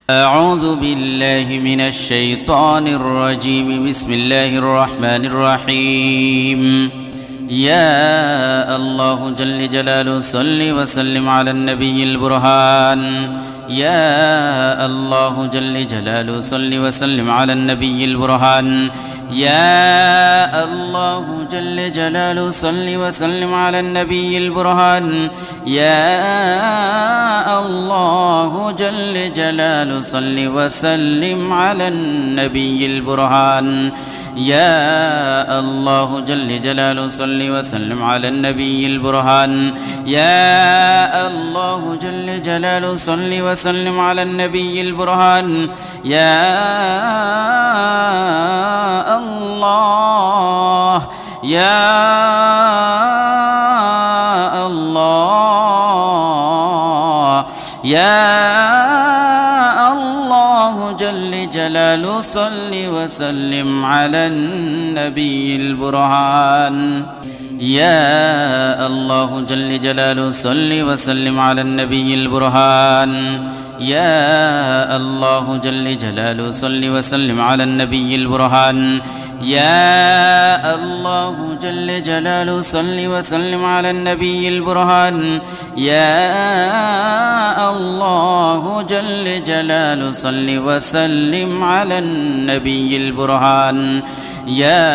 أعوذ بالله من الشيطان الرجيم. بسم الله الرحمن الرحيم. يا الله جل جلاله صل وسلم على النبي البرهان. يا الله جل جلاله صل وسلم على النبي البرهان. يا الله جل جلاله صل وسلم على النبي البرهان. يا الله جل جلاله صل وسلم على النبي البرهان. يا الله جل جلاله صل وسلم على النبي البرهان. يا الله جل جلاله صل وسلم على النبي البرهان. يا الله يا الله يا الله جل جلاله صل وسلم على النبي البرهان. يا الله جل جلاله صل وسلم على النبي البرهان. يا الله جل جلاله صل وسلم على النبي البرهان. يا الله جل جلاله صل وسلم على النبي البرهان. يا الله جل جلاله صل وسلم على النبي البرهان. يا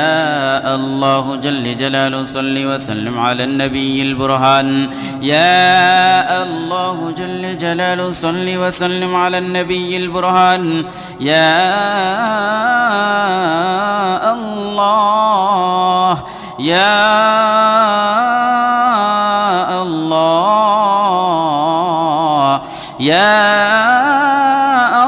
الله جل جلاله صل وسلم على النبي البرهان. يا الله جل جلاله صل وسلم على النبي البرهان. يا الله يا الله يا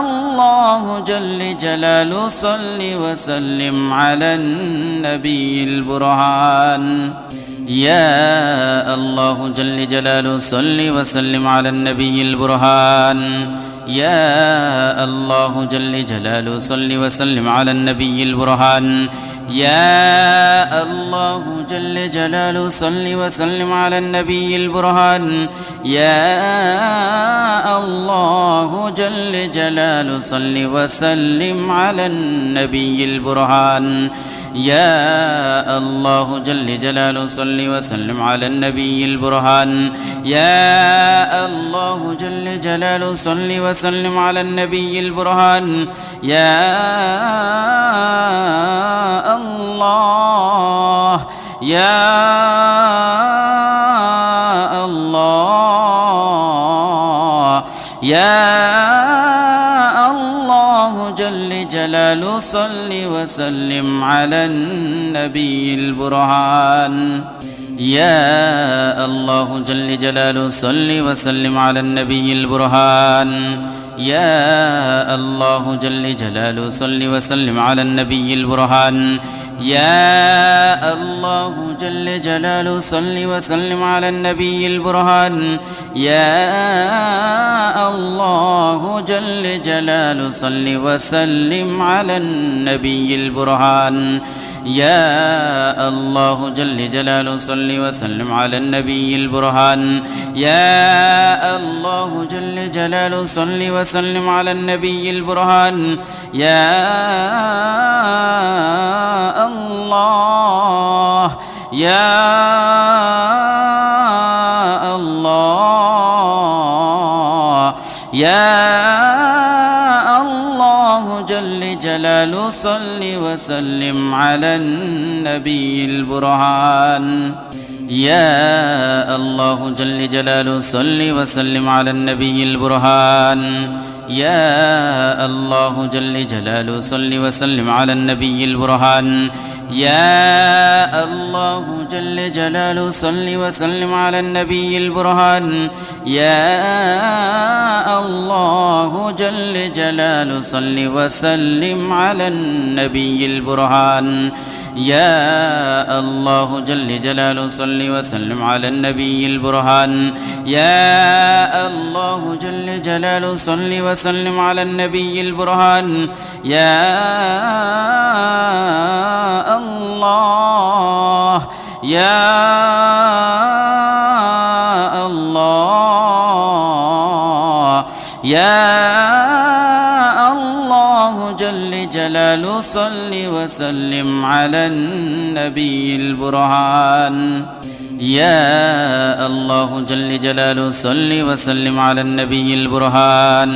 الله جل جلاله صل وسلم على النبي البرهان. يا الله جل جلاله صل وسلم على النبي البرهان. يا الله جل جلاله صل وسلم على النبي البرهان. يا الله جل جلاله صل وسلم على النبي البرهان. يا الله جل جلاله صل وسلم على النبي البرهان. يا الله جل جلاله صل وسلم على النبي البرهان. يا الله جل جلاله صل وسلم على النبي البرهان. يا الله يا الله يا الله جل جلاله صل وسلم على النبي البرهان. يا الله جل جلاله صل وسلم على النبي البرهان. يا الله جل جلاله صل وسلم على النبي البرهان. يا الله جل جلاله صل وسلم على النبي البرهان. يا الله جل جلاله صل وسلم على النبي البرهان. يا الله جل جلاله صل وسلم على النبي البرهان. يا الله جل جلاله صل وسلم على النبي البرهان. يا الله يا الله يا الله جل جلاله صل وسلم على النبي البرهان. يا الله جل جلاله صل وسلم على النبي البرهان. يا الله جل جلاله صل وسلم على النبي البرهان. يا الله جل جلاله صل وسلم على النبي البرهان. يا الله جل جلاله صل وسلم على النبي البرهان. يا الله جل جلاله صل وسلم على النبي البرهان. يا الله جل جلاله صل وسلم على النبي البرهان. يا الله يا الله يا جلال صل وسلم على النبي البرهان يا الله جل جلاله صل وسلم على النبي البرهان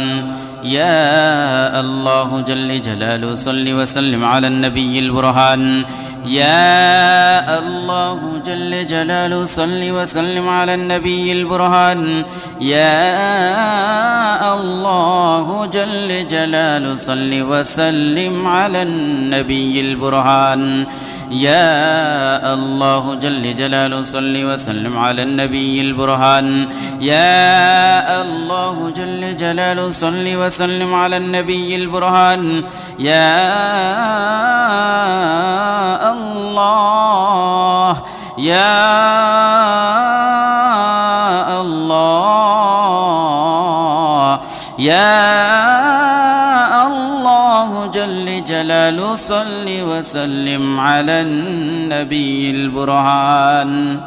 يا الله جل جلاله صل وسلم على النبي البرهان يا الله جل جلاله صل وسلم على النبي البرهان يا الله جل جلاله صل وسلم على النبي البرهان يا الله جل جلاله صل وسلم على النبي البرهان يا الله جل جلاله صل وسلم على النبي البرهان يا الله يا الله يا الله جل جلاله صل وسلم على النبي البرهان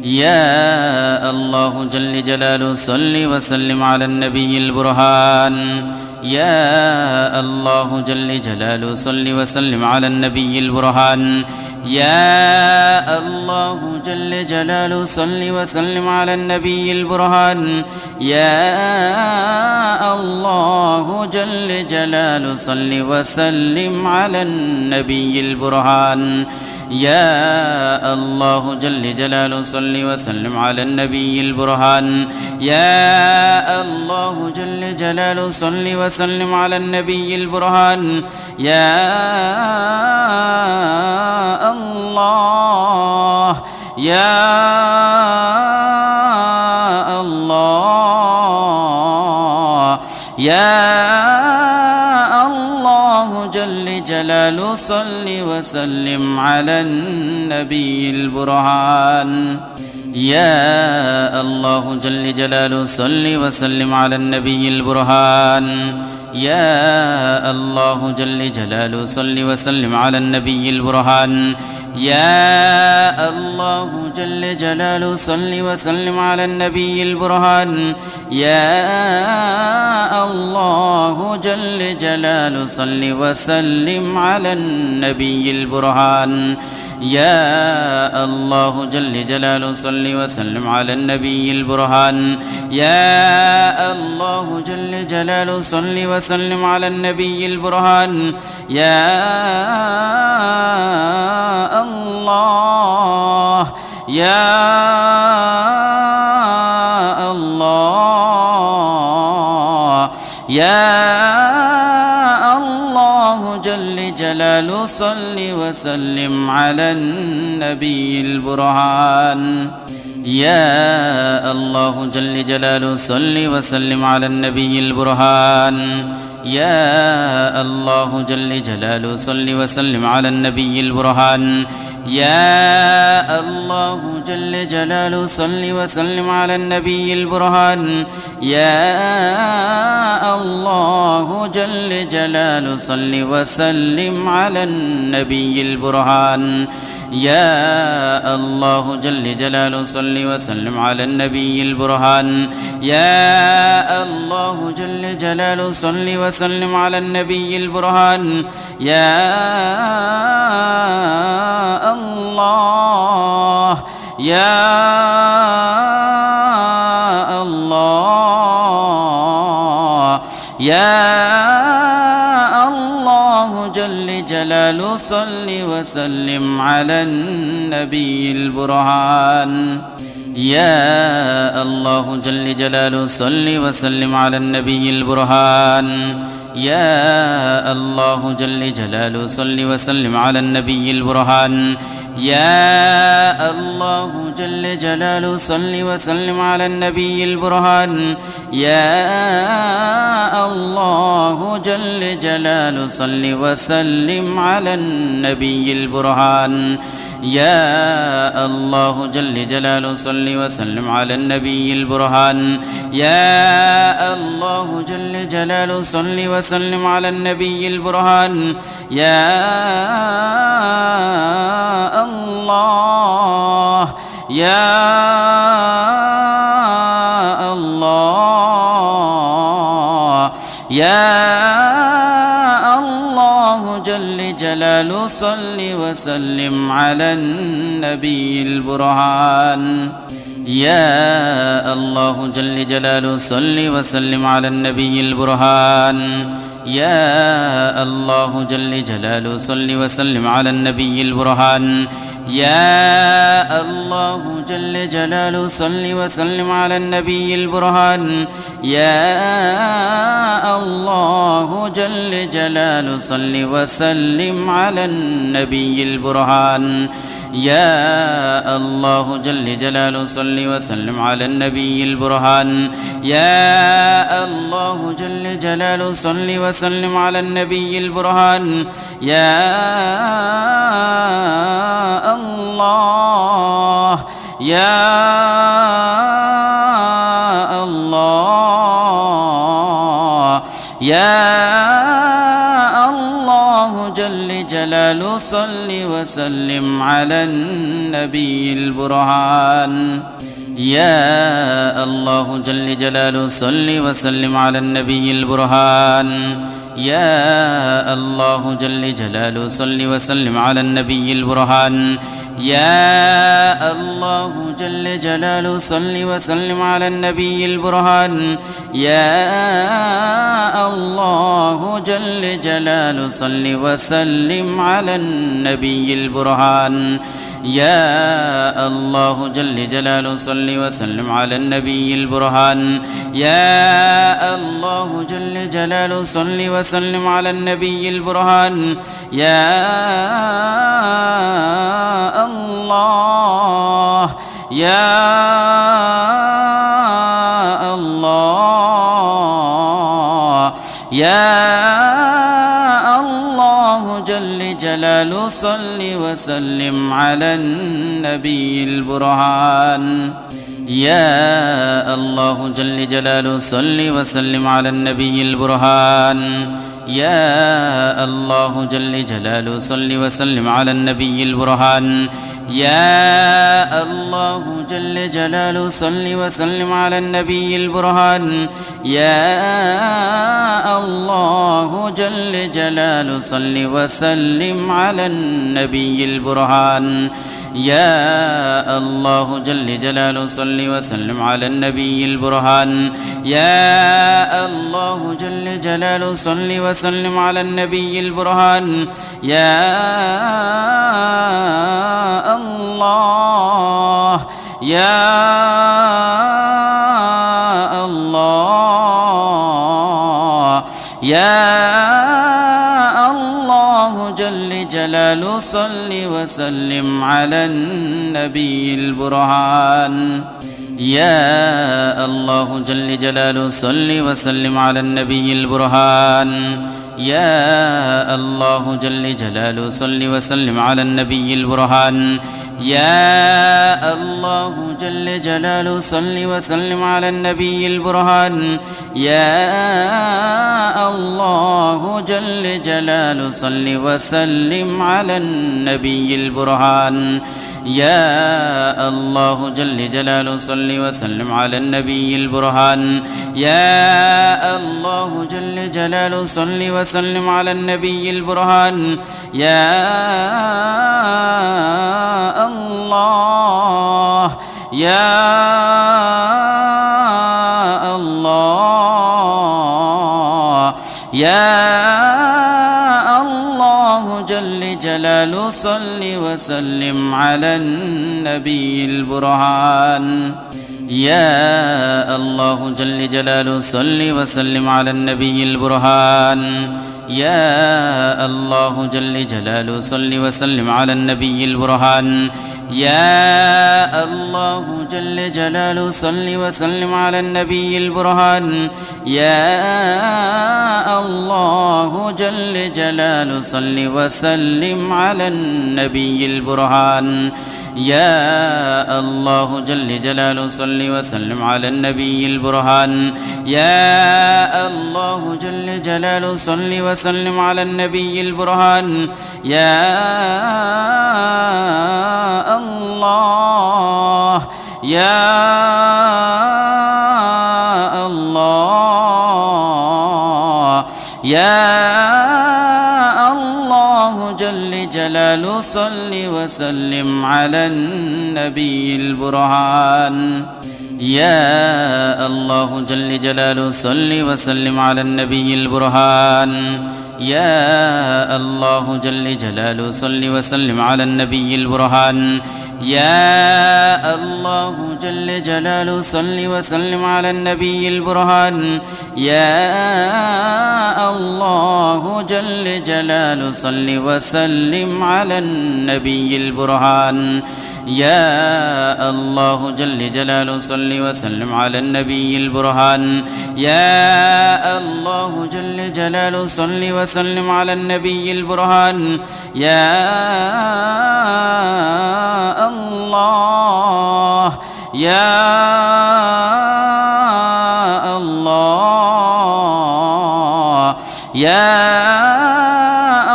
يا الله جل جلاله صل وسلم على النبي البرهان يا الله جل جلاله صل وسلم على النبي البرهان يا الله جل جلاله صل وسلم على النبي البرهان يا الله جل جلاله صل وسلم على النبي البرهان يا الله جل جلاله صل وسلم على النبي البرهان يا الله جل جلاله صل وسلم على النبي البرهان يا الله يا الله يا الله جل جلاله صل وسلم على النبي البرهان يا الله جل جلاله صل وسلم على النبي البرهان يا الله جل جلاله صل وسلم على النبي البرهان يا الله جل جلاله صل وسلم على النبي البرهان يا الله جل جلاله صل وسلم على النبي البرهان يا الله جل جلاله صل وسلم على النبي البرهان يا الله جل جلاله صل وسلم على النبي البرهان يا الله يا الله يا الله جل جلاله صل وسلم على النبي البرهان يا الله جل جلاله صل وسلم على النبي البرهان يا الله جل جلاله صل وسلم على النبي البرهان يا الله جل جلاله صل وسلم على النبي البرهان يا الله جل جلاله صل وسلم على النبي البرهان يا الله جل جلاله صل وسلم على النبي البرهان يا الله جل جلاله صل وسلم على النبي البرهان يا الله يا الله يا الله جل جلاله صل وسلم على النبي البرهان يا الله جل جلاله صل وسلم على النبي البرهان يا الله جل جلاله صل وسلم على النبي البرهان يا الله جل جلاله صل وسلم على النبي البرهان يا الله جل جلاله صل وسلم على النبي البرهان يا الله جل جلاله صل وسلم على النبي البرهان يا الله جل جلاله صل وسلم على النبي البرهان يا الله يا الله يا الله جل جلاله صل وسلم على النبي البرهان يا الله جل جلاله صل وسلم على النبي البرهان يا الله جل جلاله صل وسلم على النبي البرهان يا الله جل جلاله صل وسلم على النبي البرهان يا الله جل جلاله صل وسلم على النبي البرهان يا الله جل جلاله صل وسلم على النبي البرهان يا الله جل جلاله صل وسلم على النبي البرهان يا الله يا الله يا الله جل جلاله صل وسلم على النبي البرهان يا الله جل جلاله صل وسلم على النبي البرهان يا الله جل جلاله صل وسلم على النبي البرهان يا الله جل جلاله صل وسلم على النبي البرهان يا الله جل جلاله صل وسلم على النبي البرهان يا الله جل جلاله صل وسلم على النبي البرهان يا الله جل جلاله صل وسلم على النبي البرهان يا الله يا الله يا الله جل جلاله صل وسلم على النبي البرهان يا الله جل جلاله صل وسلم على النبي البرهان يا الله جل جلاله صل وسلم على النبي البرهان يا الله جل جلاله صل وسلم على النبي البرهان يا الله جل جلاله صل وسلم على النبي البرهان يا الله جل جلاله صل وسلم على النبي البرهان يا الله جل جلاله صل وسلم على النبي البرهان يا الله يا الله يا الله جل جلاله صل وسلم على النبي البرهان يا الله جل جلاله صل وسلم على النبي البرهان يا الله جل جلاله صل وسلم على النبي البرهان يا الله جل جلاله صل وسلم على النبي البرهان يا الله جل جلاله صل وسلم على النبي البرهان يا الله جل جلاله صل وسلم على النبي البرهان يا الله جل جلاله صل وسلم على النبي البرهان يا الله يا الله يا الله جل جلاله صل وسلم على النبي البرهان يا الله جل جلاله صل وسلم على النبي البرهان يا الله جل جلاله صل وسلم على النبي البرهان يا الله جل جلاله صل وسلم على النبي البرهان يا الله جل جلاله صل وسلم على النبي البرهان يا الله جل جلاله صل وسلم على النبي البرهان يا الله جل جلاله صل وسلم على النبي البرهان يا الله يا الله يا الله الله جل جلاله صل وسلم على النبي البرهان يا الله جل جلاله صل وسلم على النبي البرهان يا الله جل جلاله صل وسلم على النبي البرهان يا الله جل جلاله صل وسلم على النبي البرهان يا الله جل جلاله صل وسلم على النبي البرهان يا الله جل جلاله صل وسلم على النبي البرهان يا الله جل جلاله صل وسلم على النبي البرهان يا الله يا الله يا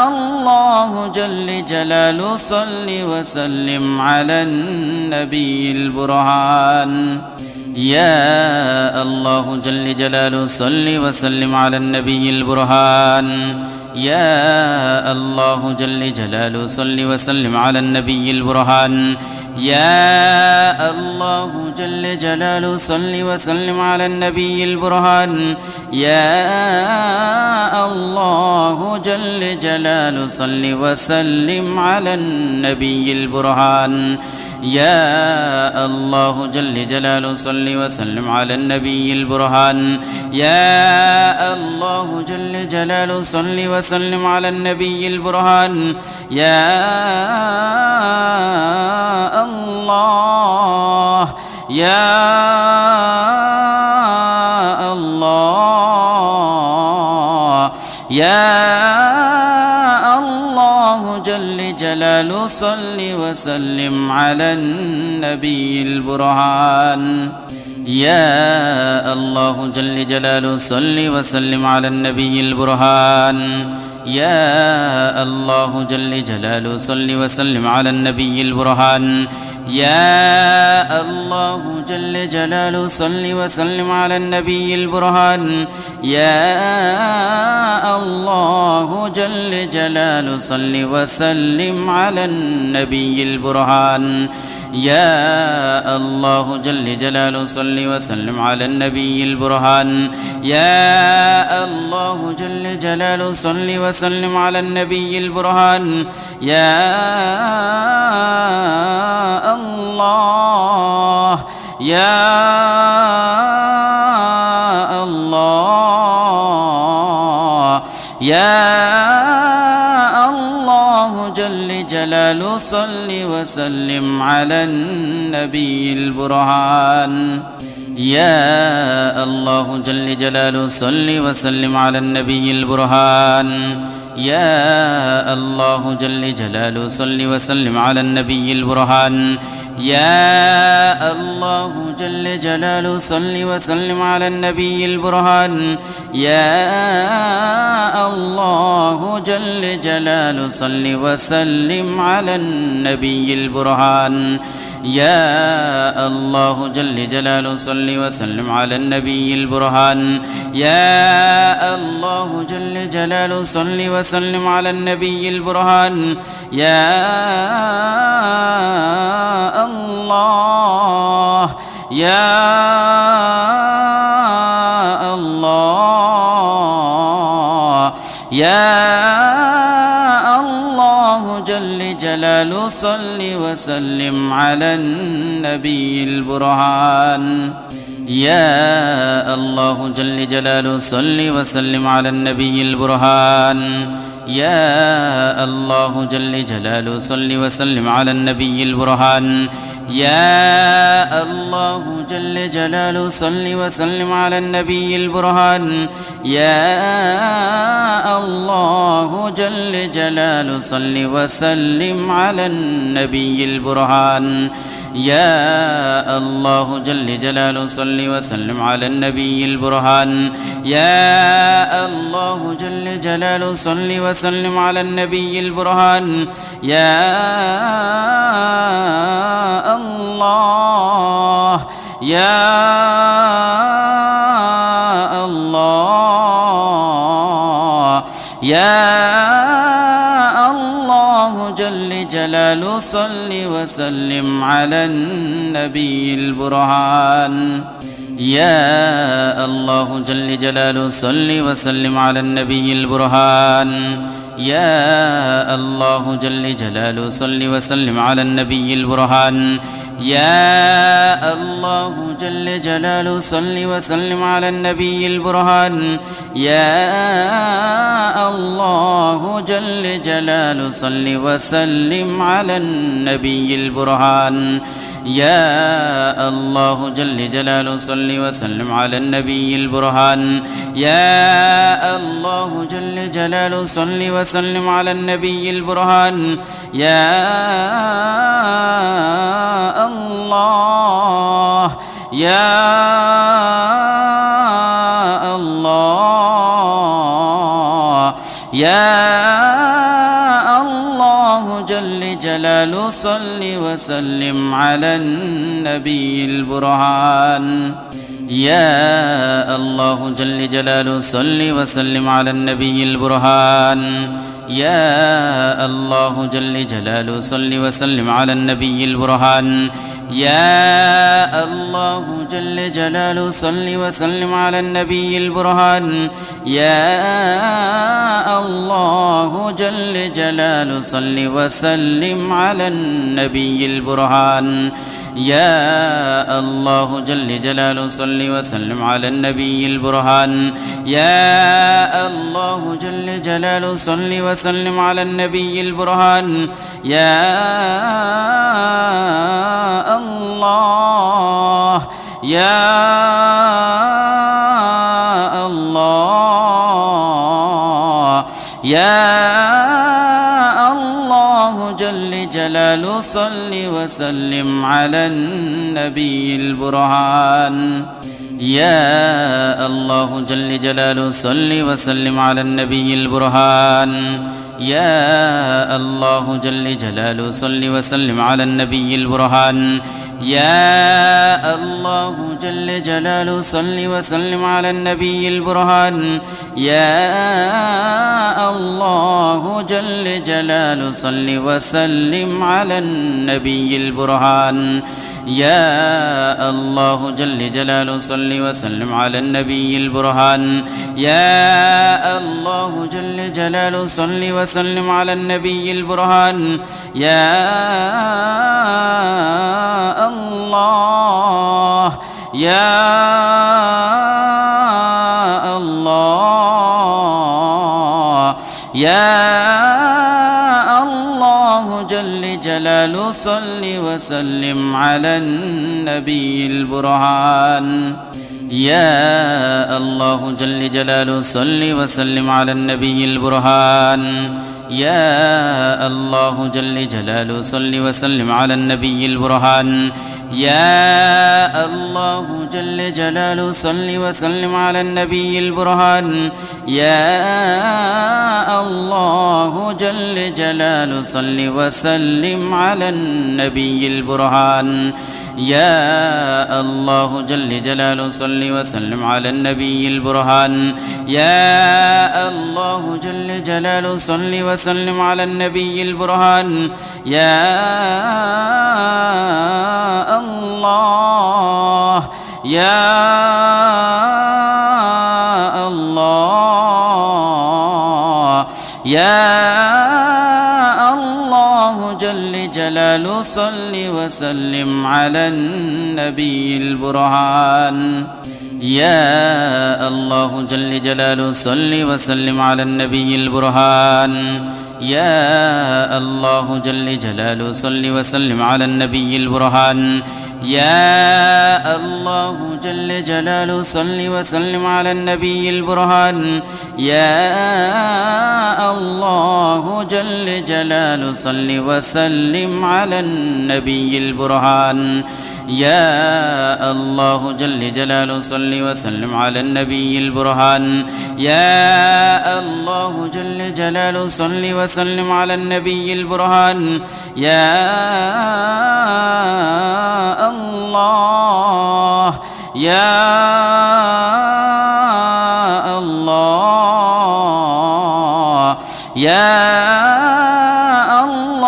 الله جل جلاله صل وسلم على النبي البرهان يا الله جل جلاله صل وسلم على النبي البرهان يا الله جل جلاله صل وسلم على النبي البرهان يا الله جل جلاله صل وسلم على النبي البرهان يا الله جل جلاله صل وسلم على النبي البرهان يا الله جل جلاله صل وسلم على النبي البرهان يا الله جل جلاله صل وسلم على النبي البرهان يا الله يا الله يا الله جل جلاله صل وسلم على النبي البرهان يا الله جل جلاله صل وسلم على النبي البرهان يا الله جل جلاله صل وسلم على النبي البرهان يا الله جل جلاله صل وسلم على النبي البرهان يا الله جل جلاله صل وسلم على النبي البرهان يا الله جل جلاله صل وسلم على النبي البرهان يا الله جل جلاله صل وسلم على النبي البرهان يا الله يا الله يا الله جل جلاله صل وسلم على النبي البرهان يا الله جل جلاله صل وسلم على النبي البرهان يا الله جل جلاله صل وسلم على النبي البرهان يا الله جل جلاله صل وسلم على النبي البرهان يا الله جل جلاله صل وسلم على النبي البرهان يا الله جل جلاله صل وسلم على النبي البرهان يا الله جل جلاله صل وسلم على النبي البرهان يا الله يا الله يا الله جل جلاله صل وسلم على النبي البرهان يا الله جل جلاله صل وسلم على النبي البرهان يا الله جل جلاله صل وسلم على النبي البرهان يا الله جل جلاله صل وسلم على النبي البرهان يا الله جل جلاله صل وسلم على النبي البرهان يا الله جل جلاله صل وسلم على النبي البرهان يا الله جل جلاله صل وسلم على النبي البرهان يا الله يا الله يا الله جل جلاله صل وسلم على النبي البرهان. يا الله جل جلاله صل وسلم على النبي البرهان. يا الله جل جلاله صل وسلم على النبي البرهان. يا الله جل جلاله صل وسلم على النبي البرهان. يا الله جل جلاله صل وسلم على النبي البرهان. يا الله جل جلاله صل وسلم على النبي البرهان. يا الله جل جلاله صل وسلم على النبي البرهان. يا الله يا الله يا الله جل جلاله صل وسلم على النبي البرهان. يا الله جل جلاله صل وسلم على النبي البرهان. يا الله جل جلاله صل وسلم على النبي البرهان. يا الله جل جلاله صل وسلم على النبي البرهان. يا الله جل جلاله صل وسلم على النبي البرهان. يا الله جل جلاله صل وسلم على النبي البرهان. يا الله جل جلاله صل وسلم على النبي البرهان. يا الله يا الله يا الله جل جلاله صل وسلم على النبي البرهان. يا الله جل جلاله صل وسلم على النبي البرهان. يا الله جل جلاله صل وسلم على النبي البرهان. يا الله جل جلاله صل وسلم على النبي البرهان. يا الله جل جلاله صل وسلم على النبي البرهان. يا الله جل جلاله صل وسلم على النبي البرهان. يا الله جل جلاله صل وسلم على النبي البرهان. يا الله يا الله يا الله جل جلاله صل وسلم على النبي البرهان. يا الله جل جلاله صل وسلم على النبي البرهان. يا الله جل جلاله صل وسلم على النبي البرهان. يا الله جل جلاله صل وسلم على النبي البرهان. يا الله جل جلاله صل وسلم على النبي البرهان. يا الله جل جلاله صل وسلم على النبي البرهان. يا الله جل جلاله صل وسلم على النبي البرهان. يا الله يا الله يا الله جل جلاله صل وسلم على النبي البرهان. يا الله جل جلاله صل وسلم على النبي البرهان. يا الله جل جلاله صل وسلم على النبي البرهان. يا الله جل جلاله صل وسلم على النبي البرهان. يا الله جل جلاله صل وسلم على النبي البرهان. يا الله جل جلاله صل وسلم على النبي البرهان. يا الله جل جلاله صل وسلم على النبي البرهان. يا الله يا الله يا الله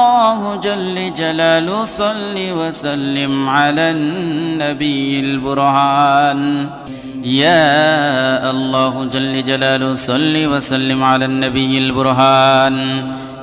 جل جلاله صل وسلم على النبي البرهان يا الله جل جلاله صل وسلم على النبي البرهان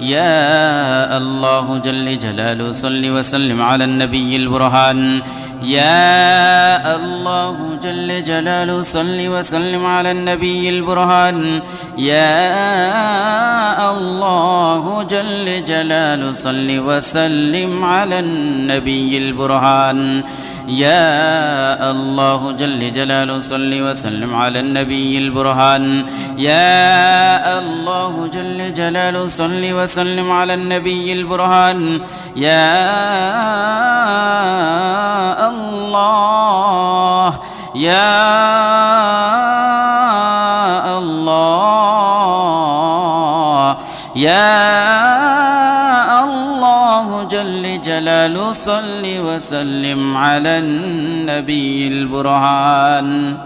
يا الله جل جلاله صل وسلم على النبي البرهان يا الله جل جلاله صل وسلم على النبي البرهان يا الله جل جلاله صل وسلم على النبي البرهان يا الله جل جلاله صل وسلم على النبي البرهان يا الله جل جلاله صل وسلم على النبي البرهان يا الله يا الله يا الله جل جلاله صل وسلم على النبي البرهان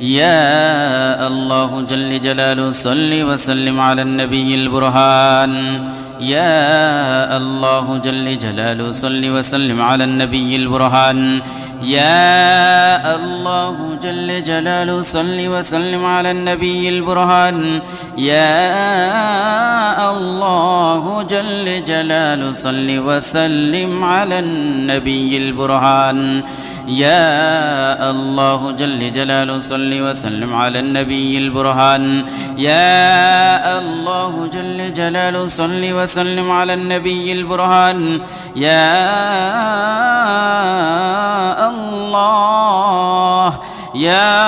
يا الله جل جلاله صل وسلم على النبي البرهان يا الله جل جلاله صل وسلم على النبي البرهان يا الله جل جلاله صل وسلم على النبي البرهان يا الله جل جلاله صل وسلم على النبي البرهان يا الله جل جلاله صل وسلم على النبي البرهان يا الله جل جلاله صل وسلم على النبي البرهان يا الله يا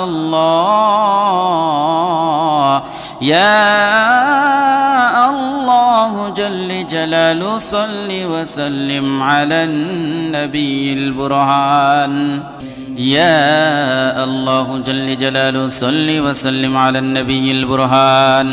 الله يا الله جل جلاله صل وسلم على النبي البرهان يا الله جل جلاله صل وسلم على النبي البرهان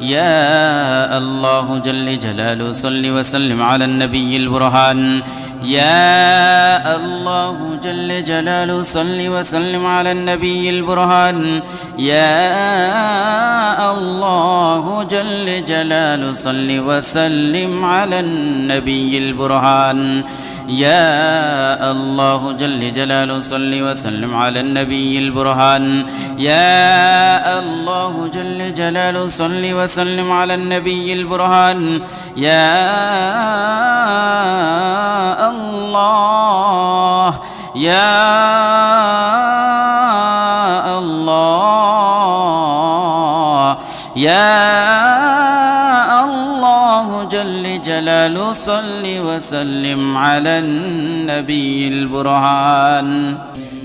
يا الله جل جلاله صل وسلم على النبي البرهان يا الله جل جلاله صل وسلم على النبي البرهان يا الله جل جلاله صل وسلم على النبي البرهان يا الله جل جلاله صل وسلم على النبي البرهان يا الله جل جلاله صل وسلم على النبي البرهان يا الله يا الله يا الله جل جلاله صل وسلم على النبي البرهان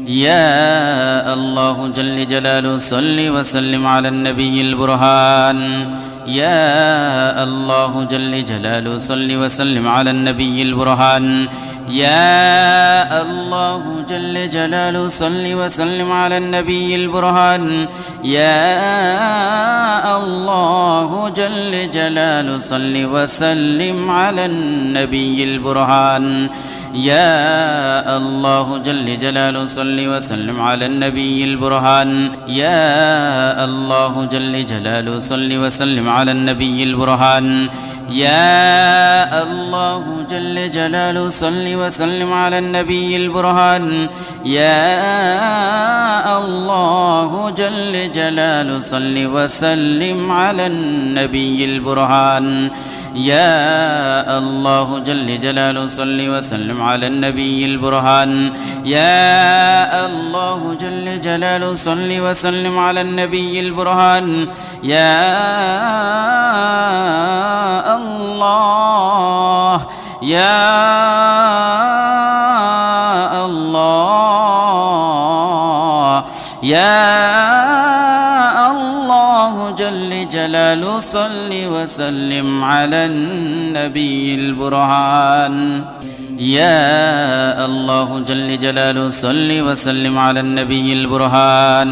يا الله جل جلاله صل وسلم على النبي البرهان يا الله جل جلاله صل وسلم على النبي البرهان يا الله جل جلاله صل وسلم على النبي البرهان يا الله جل جلاله صل وسلم على النبي البرهان يا الله جل جلاله صل وسلم على النبي البرهان يا الله جل جلاله صل وسلم على النبي البرهان يا الله جل جلاله صل وسلم على النبي البرهان يا الله جل جلاله صل وسلم على النبي البرهان يا الله جل جلاله صل وسلم على النبي البرهان يا الله جل جلاله صل وسلم على النبي البرهان يا الله يا الله يا الله جل جلاله صل وسلم على النبي البرهان يا الله جل جلاله صل وسلم على النبي البرهان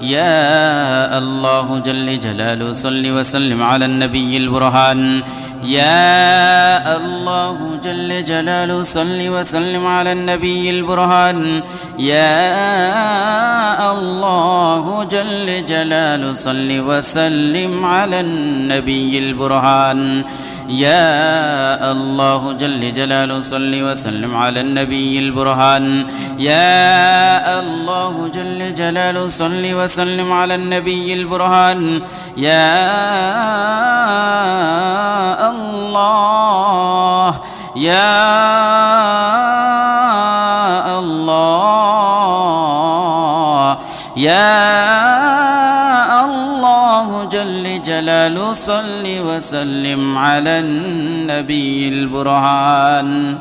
يا الله جل جلاله صل وسلم على النبي البرهان يا الله جل جلاله صل وسلم على النبي البرهان يا الله جل جلاله صل وسلم على النبي البرهان يا الله جل جلاله صل وسلم على النبي البرهان يا الله جل جلاله صل وسلم على النبي البرهان يا الله يا الله يا الله جل جلاله صل وسلم على النبي البرهان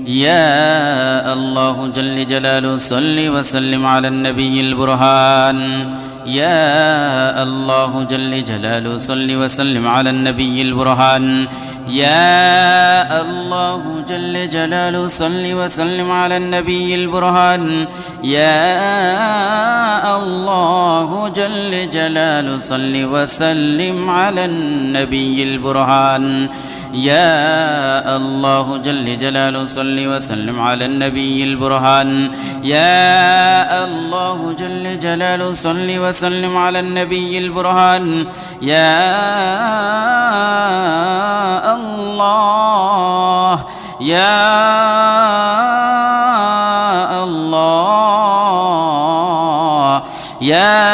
يا الله جل جلاله صل وسلم على النبي البرهان يا الله جل جلاله صل وسلم على النبي البرهان يا الله جل جلاله صل وسلم على النبي البرهان يا الله جل جلاله صل وسلم على النبي البرهان يا الله جل جلاله صل وسلم على النبي البرهان يا الله جل جلاله صل وسلم على النبي البرهان يا الله يا الله يا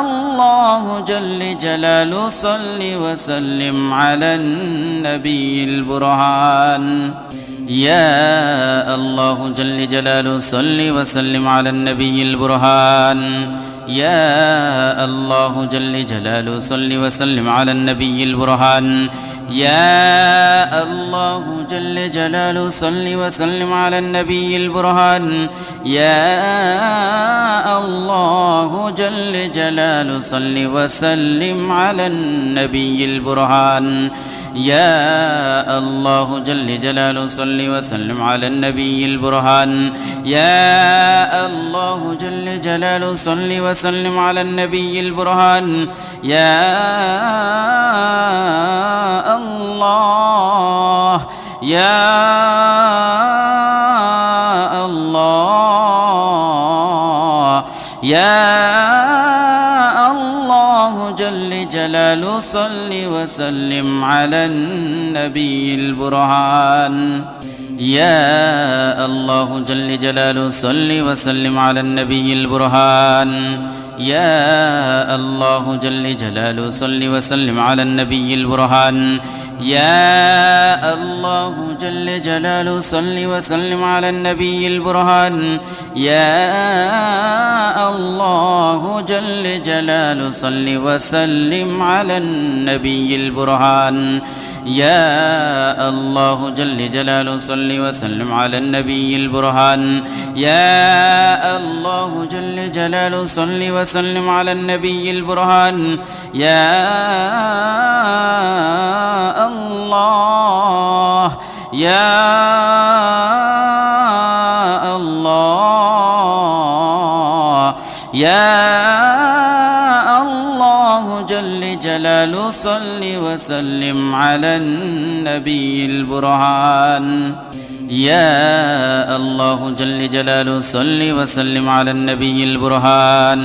الله جل جلاله صل وسلم على النبي البرهان يا الله جل جلاله صل وسلم على النبي البرهان يا الله جل جلاله صل وسلم على النبي البرهان يا الله جل جلاله صل وسلم على النبي البرهان يا الله جل جلاله صل وسلم على النبي البرهان يا الله جل جلاله صل وسلم على النبي البرهان يا الله جل جلاله صل وسلم على النبي البرهان يا الله يا الله يا الله جل جلاله صل وسلم على النبي البرهان يا الله جل جلاله صل وسلم على النبي البرهان يا الله جل جلاله صل وسلم على النبي البرهان يا الله جل جلاله صل وسلم على النبي البرهان يا الله جل جلاله صل وسلم على النبي البرهان يا الله جل جلاله صل وسلم على النبي البرهان يا الله جل جلاله صل وسلم على النبي البرهان يا الله يا الله يا الله جل جلاله صل وسلم على النبي البرهان يا الله جل جلاله صل وسلم على النبي البرهان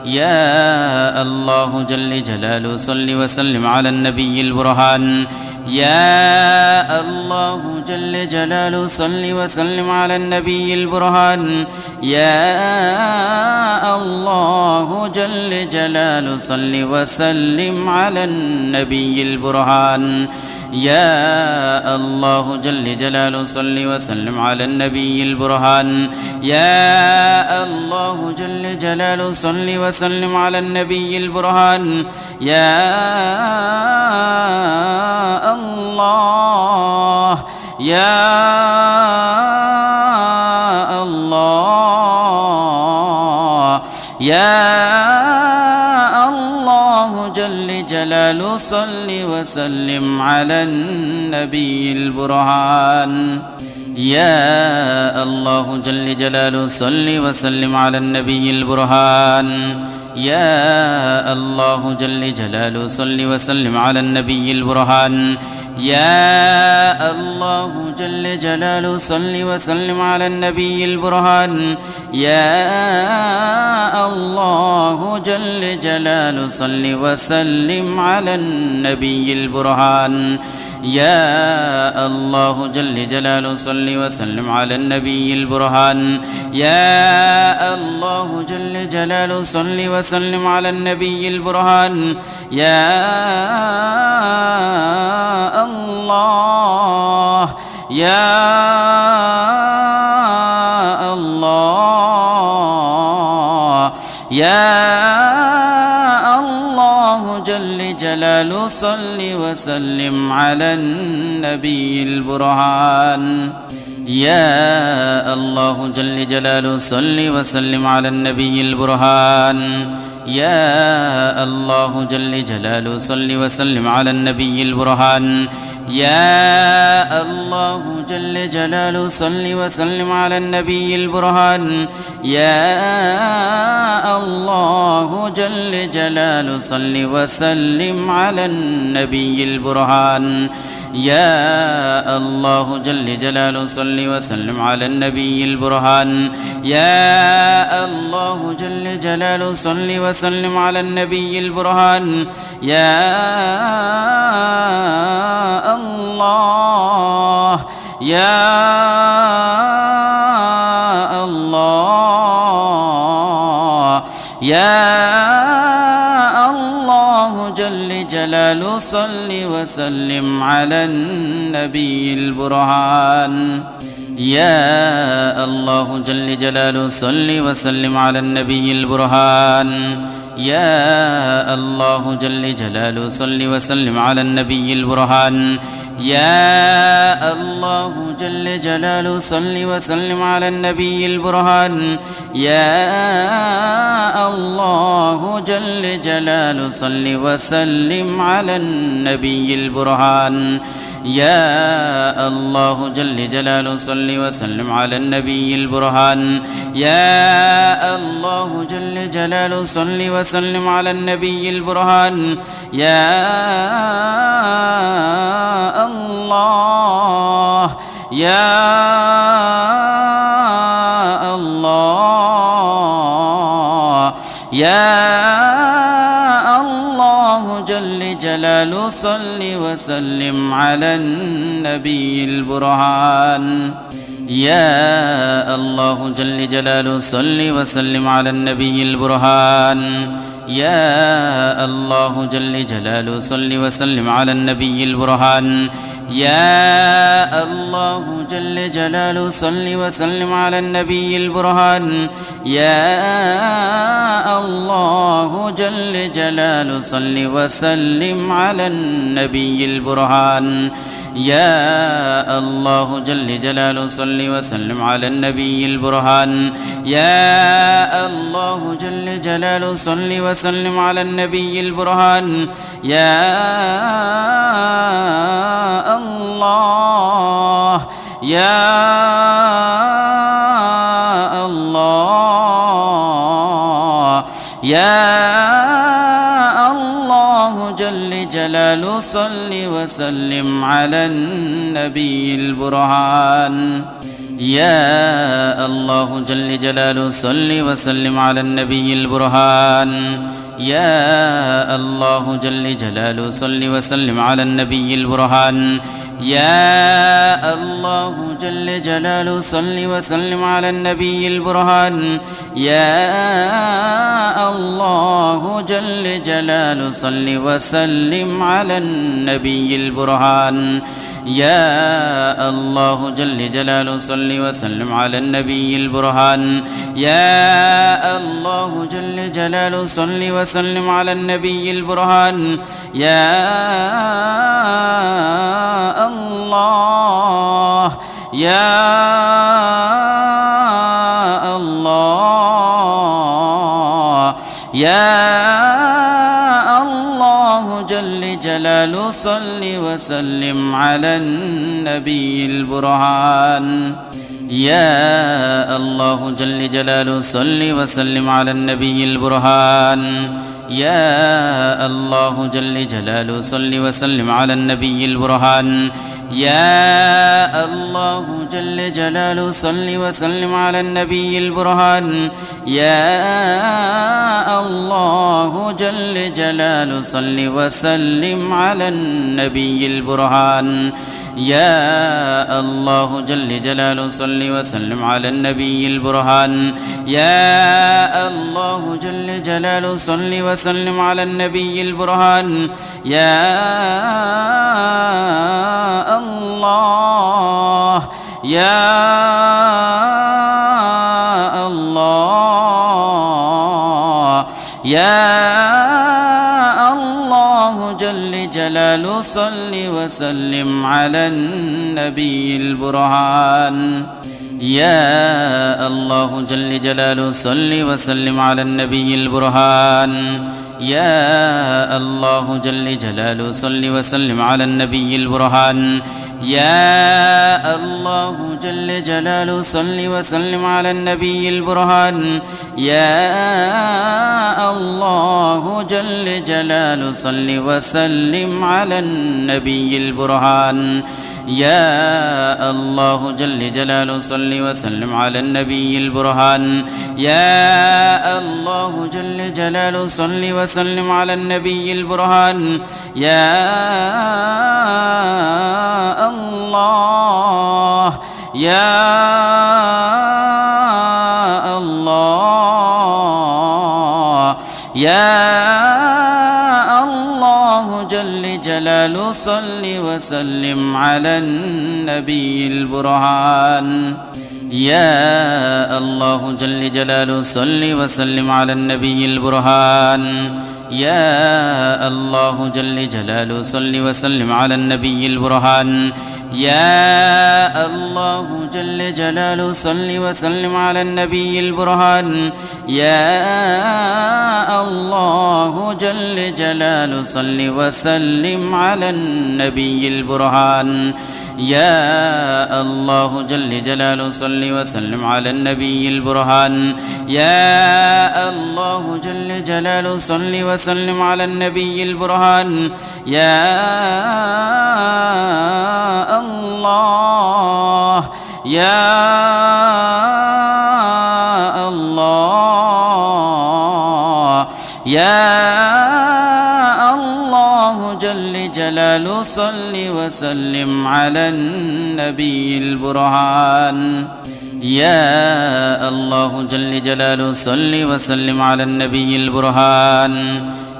يا الله جل جلاله صل وسلم على النبي البرهان يا الله جل جلاله صل وسلم على النبي البرهان يا الله جل جلاله صل وسلم على النبي البرهان يا الله جل جلاله صل وسلم على النبي البرهان يا الله جل جلاله صل وسلم على النبي البرهان يا الله يا الله يا الله جل جلاله صل وسلم على النبي البرهان يا الله جل جلاله صل وسلم على النبي البرهان يا الله جل جلاله صل وسلم على النبي البرهان يا الله جل جلاله صل وسلم على النبي البرهان يا الله جل جلاله صل وسلم على النبي البرهان يا الله جل جلاله صل وسلم على النبي البرهان يا الله جل جلاله صل وسلم على النبي البرهان يا الله يا الله يا الله جل جلاله صل وسلم على النبي البرهان يا الله جل جلاله صل وسلم على النبي البرهان يا الله جل جلاله صل وسلم على النبي البرهان يا الله جل جلاله صل وسلم على النبي البرهان يا الله جل جلاله صل وسلم على النبي البرهان يا الله جل جلاله صل وسلم على النبي البرهان يا الله جل جلاله صل وسلم على النبي البرهان يا الله يا الله يا الله جل جلاله صل وسلم على النبي البرهان يا الله جل جلاله صل وسلم على النبي البرهان يا الله جل جلاله صل وسلم على النبي البرهان يا الله جل جلاله صل وسلم على النبي البرهان يا الله جل جلاله صل وسلم على النبي البرهان يا الله جل جلاله صل وسلم على النبي البرهان يا الله جل جلاله صل وسلم على النبي البرهان يا الله يا الله يا الله جل جلاله صل وسلم على النبي البرهان يا الله جل جلاله صل وسلم على النبي البرهان يا الله جل جلاله صل وسلم على النبي البرهان يا الله جل جلاله صل وسلم على النبي البرهان يا الله جل جلاله صل وسلم على النبي البرهان يا الله جل جلاله صل وسلم على النبي البرهان يا الله جل جلاله صل وسلم على النبي البرهان يا الله يا الله يا الله جل جلاله صل وسلم على النبي البرهان يا الله جل جلاله صل وسلم على النبي البرهان يا الله جل جلاله صل وسلم على النبي البرهان يا الله جل جلاله صل وسلم على النبي البرهان يا الله جل جلاله صل وسلم على النبي البرهان يا الله جل جلاله صل وسلم على النبي البرهان يا الله جل جلاله صل وسلم على النبي البرهان يا الله يا الله يا الله جل جلاله صل وسلم على النبي البرهان يا الله جل جلاله صل وسلم على النبي البرهان يا الله جل جلاله صل وسلم على النبي البرهان يا الله جل جلاله صل وسلم على النبي البرهان يا الله جل جلاله صل وسلم على النبي البرهان يا الله جل جلاله صل وسلم على النبي البرهان يا الله جل جلاله صل وسلم على النبي البرهان يا الله يا الله يا الله جل جلاله صل وسلم على النبي البرهان يا الله جل جلاله صل وسلم على النبي البرهان يا الله جل جلاله صل وسلم على النبي البرهان يا الله جل جلاله صل وسلم على النبي البرهان يا الله جل جلاله صل وسلم على النبي البرهان يا الله جل جلاله صل وسلم على النبي البرهان يا الله جل جلاله صل وسلم على النبي البرهان يا الله يا الله يا الله جل جلاله صل وسلم على النبي البرهان يا الله جل جلاله صل وسلم على النبي البرهان يا الله جل جلاله صل وسلم على النبي البرهان يا الله جل جلاله صل وسلم على النبي البرهان يا الله جل جلاله صل وسلم على النبي البرهان يا الله جل جلاله صل وسلم على النبي البرهان يا الله جل جلاله صل وسلم على النبي البرهان يا الله يا الله يا الله جل جلاله صل وسلم على النبي البرهان يا الله جل جلاله صل وسلم على النبي البرهان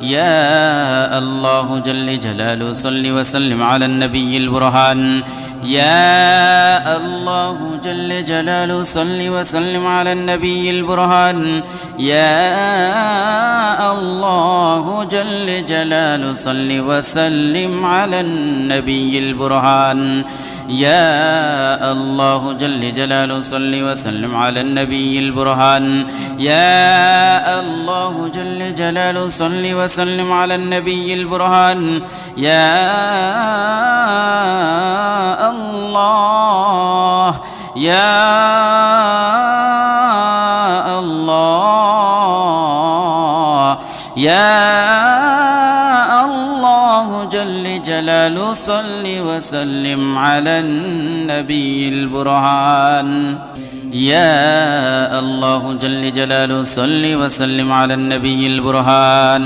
يا الله جل جلاله صل وسلم على النبي البرهان يا الله جل جلاله صل وسلم على النبي البرهان يا الله جل جلاله صل وسلم على النبي البرهان يا الله جل جلاله صل وسلم على النبي البرهان يا الله جل جلاله صل وسلم على النبي البرهان يا الله يا الله يا الله جل جلاله صل وسلم على النبي البرهان يا الله جل جلاله صل وسلم على النبي البرهان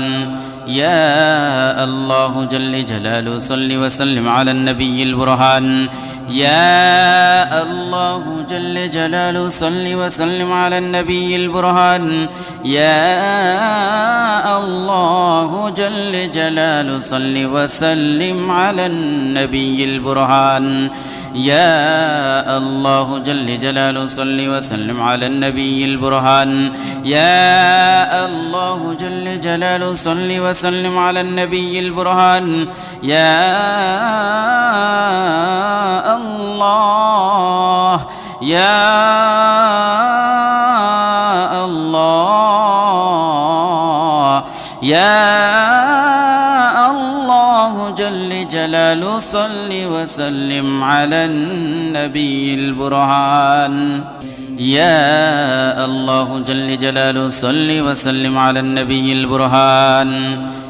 يا الله جل جلاله صل وسلم على النبي البرهان يا الله جل جلاله صل وسلم على النبي البرهان يا الله جل جلاله صل وسلم على النبي البرهان يا الله جل جلاله صل وسلم على النبي البرهان يا الله جل جلاله صل وسلم على النبي البرهان يا الله يا الله يا الله جل جلاله صل وسلم على النبي البرهان يا الله جل جلاله صل وسلم على النبي البرهان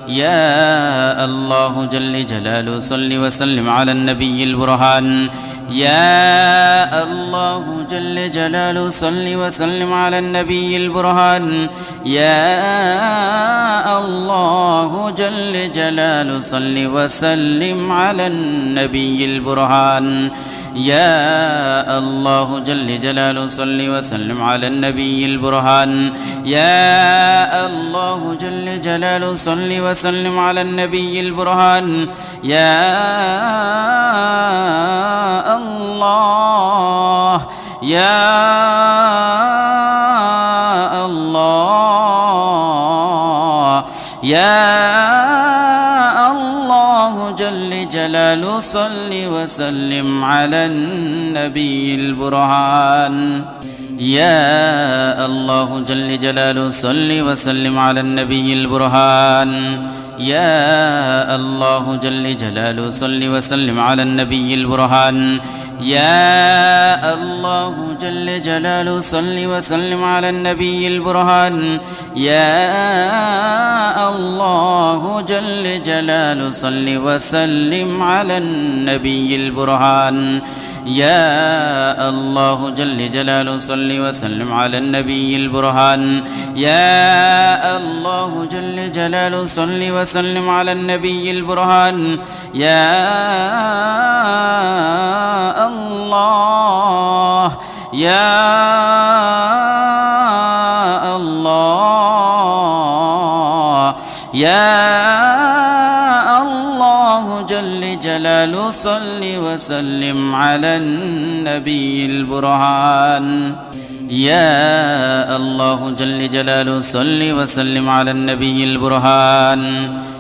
يا الله جل جلاله صل وسلم على النبي البرهان يا الله جل جلاله صل وسلم على النبي البرهان يا الله جل جلاله صل وسلم على النبي البرهان يا الله جل جلاله صل وسلم على النبي البرهان يا الله جل جلاله صل وسلم على النبي البرهان يا الله يا الله يا الله جل جلاله صل وسلم على النبي البرهان يا الله جل جلاله صل وسلم على النبي البرهان يا الله جل جلاله صل وسلم على النبي البرهان يا الله جل جلاله صل وسلم على النبي البرهان يا الله جل جلاله صل وسلم على النبي البرهان يا الله جل جلاله صل وسلم على النبي البرهان يا الله جل جلاله صل وسلم على النبي البرهان يا الله يا الله يا الله جل جلاله صل وسلم على النبي البرهان يا الله جل جلاله صل وسلم على النبي البرهان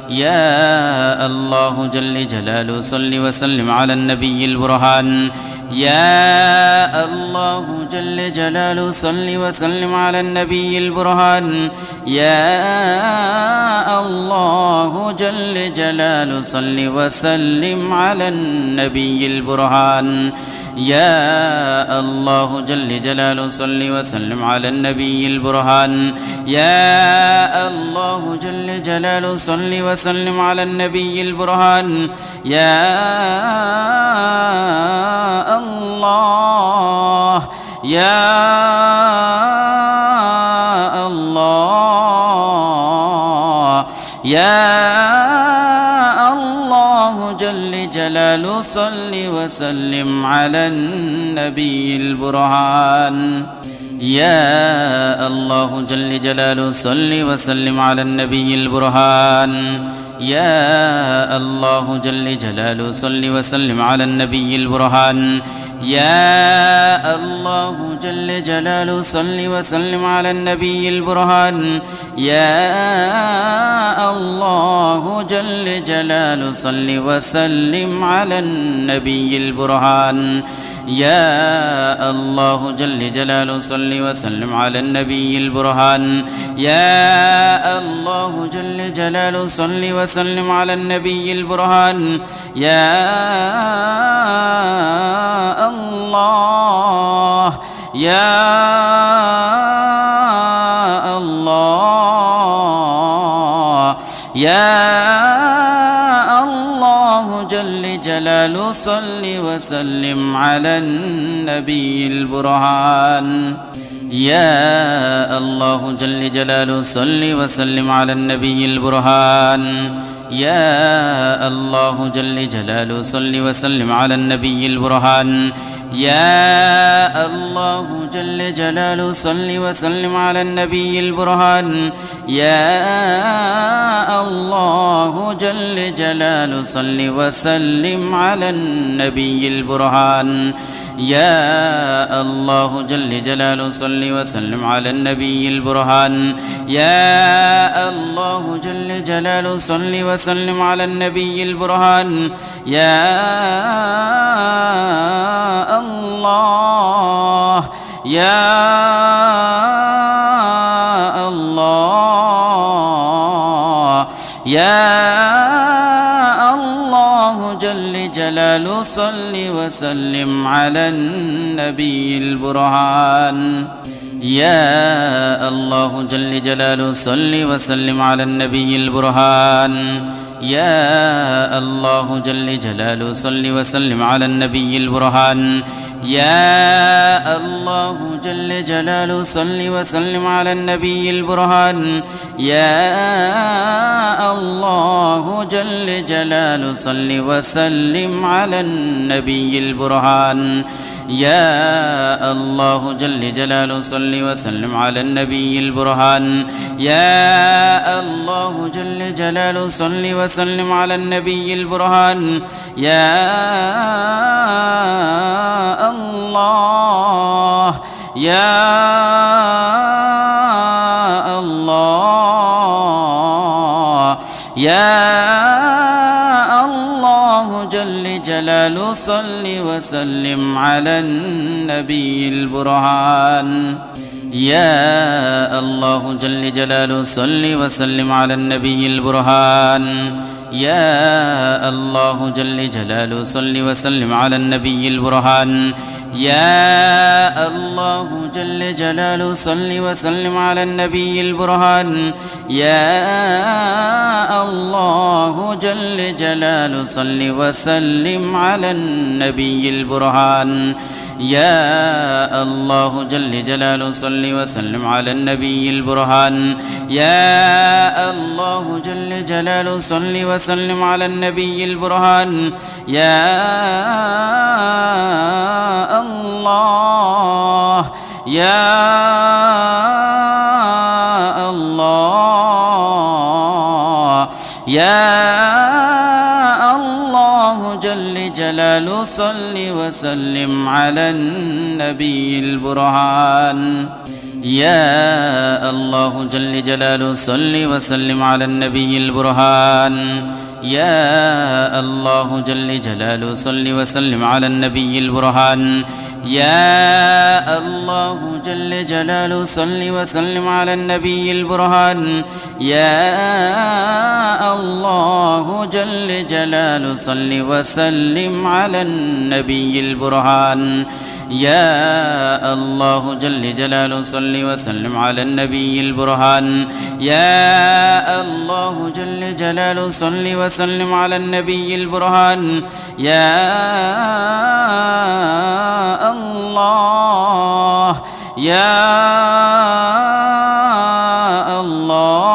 يا الله جل جلاله صل وسلم على النبي البرهان يا الله جل جلاله صل وسلم على النبي البرهان يا الله جل جلاله صل وسلم على النبي البرهان يا الله جل جلاله صل وسلم على النبي البرهان يا الله جل جلاله صل وسلم على النبي البرهان يا الله يا الله يا الله جل جلاله صل وسلم على النبي البرهان يا الله جل جلاله صل وسلم على النبي البرهان يا الله جل جلاله صل وسلم على النبي البرهان يا الله جل جلاله صل وسلم على النبي البرهان يا الله جل جلاله صل وسلم على النبي البرهان يا الله جل جلاله صل وسلم على النبي البرهان يا الله جل جلاله صل وسلم على النبي البرهان يا الله يا الله يا الله جل جلاله صل وسلم على النبي البرهان يا الله جل جلاله صل وسلم على النبي البرهان يا الله جل جلاله صل وسلم على النبي البرهان يا الله جل جلاله صل وسلم على النبي البرهان يا الله جل جلاله صل وسلم على النبي البرهان يا الله جل جلاله صل وسلم على النبي البرهان يا الله جل جلاله صل وسلم على النبي البرهان يا الله يا الله يا الله الله جل جلاله صل وسلم على النبي البرهان. يا الله جل جلاله صل وسلم على النبي البرهان. يا الله جل جلاله صل وسلم على النبي البرهان. يا الله جل جلاله صل وسلم على النبي البرهان. يا الله جل جلاله صل وسلم على النبي البرهان. يا الله جل جلاله صل وسلم على النبي البرهان. يا الله جل جلاله صل وسلم على النبي البرهان. يا الله يا الله يا الله جل جلاله صل وسلم على النبي البرهان. يا الله جل جلاله صل وسلم على النبي البرهان. يا الله جل جلاله صل وسلم على النبي البرهان. يا الله جل جلاله صل وسلم على النبي البرهان. يا الله جل جلاله صل وسلم على النبي البرهان. يا الله جل جلاله صل وسلم على النبي البرهان. يا الله جل جلاله صل وسلم على النبي البرهان. يا الله يا الله يا الله جل جلاله صل وسلم على النبي البرهان. يا الله جل جلاله صل وسلم على النبي البرهان. يا الله جل جلاله صل وسلم على النبي البرهان. يا الله جل جلاله صل وسلم على النبي البرهان. يا الله جل جلاله صل وسلم على النبي البرهان. يا الله جل جلاله صل وسلم على النبي البرهان. يا الله جل جلاله صل وسلم على النبي البرهان. يا الله يا الله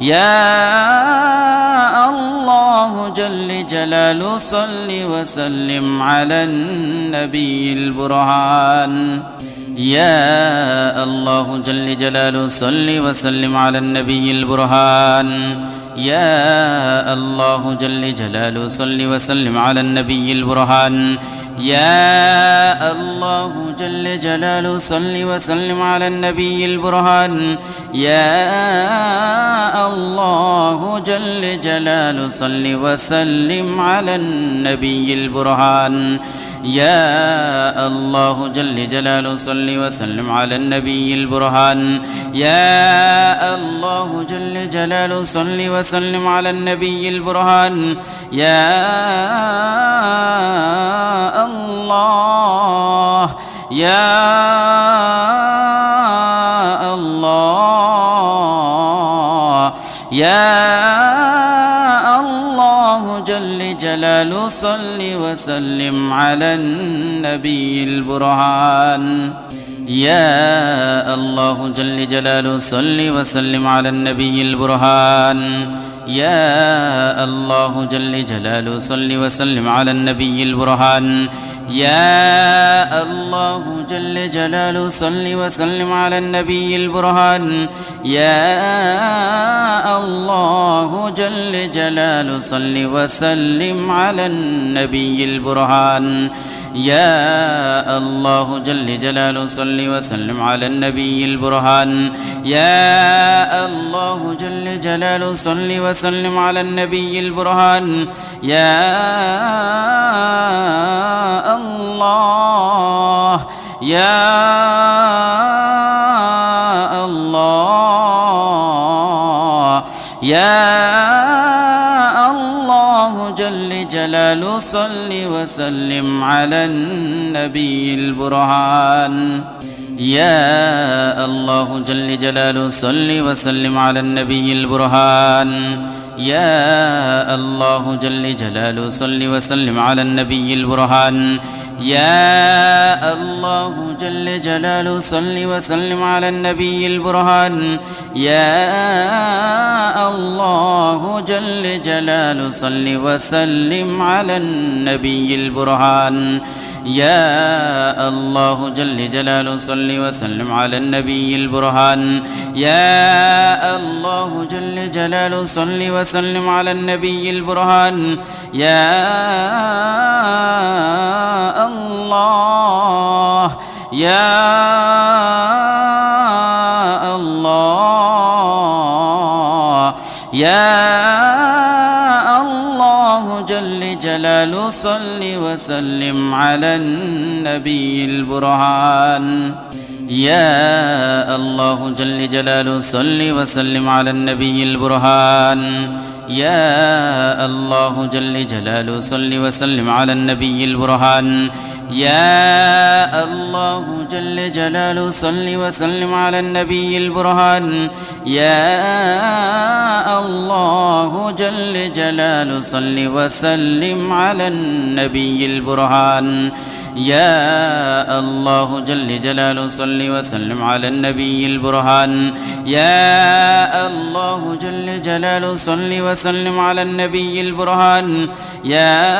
يا الله جل جلاله صل وسلم على النبي البرهان. يا الله جل جلاله صل وسلم على النبي البرهان. يا الله جل جلاله صل وسلم على النبي البرهان. يا الله جل جلاله صل وسلم على النبي البرهان. يا الله جل جلاله صل وسلم على النبي البرهان. يا الله جل جلاله صل وسلم على النبي البرهان. يا الله جل جلاله صل وسلم على النبي البرهان. يا الله يا الله يا الله جل جلاله صل وسلم على النبي البرهان. يا الله جل جلاله صل وسلم على النبي البرهان. يا الله جل جلاله صل وسلم على النبي البرهان. يا الله جل جلاله صل وسلم على النبي البرهان. يا الله جل جلاله صل وسلم على النبي البرهان. يا الله جل جلاله صل وسلم على النبي البرهان. يا الله جل جلاله صل وسلم على النبي البرهان. يا الله يا الله يا الله جل جلاله صل وسلم على النبي البرهان يا الله جل جلاله صل وسلم على النبي البرهان يا الله جل جلاله صل وسلم على النبي البرهان يا الله جل جلاله صل وسلم على النبي البرهان يا الله جل جلاله صل وسلم على النبي البرهان يا الله جل جلاله صل وسلم على النبي البرهان يا الله جل جلاله صل وسلم على النبي البرهان يا الله يا الله يا الله جل جلاله صل وسلم على النبي البرهان يا الله جل جلاله صل وسلم على النبي البرهان يا الله جل جلاله صل وسلم على النبي البرهان يا الله جل جلاله صل وسلم على النبي البرهان يا الله جل جلاله صل وسلم على النبي البرهان يا الله جل جلاله صل وسلم على النبي البرهان يا الله جل جلاله صل وسلم على النبي البرهان يا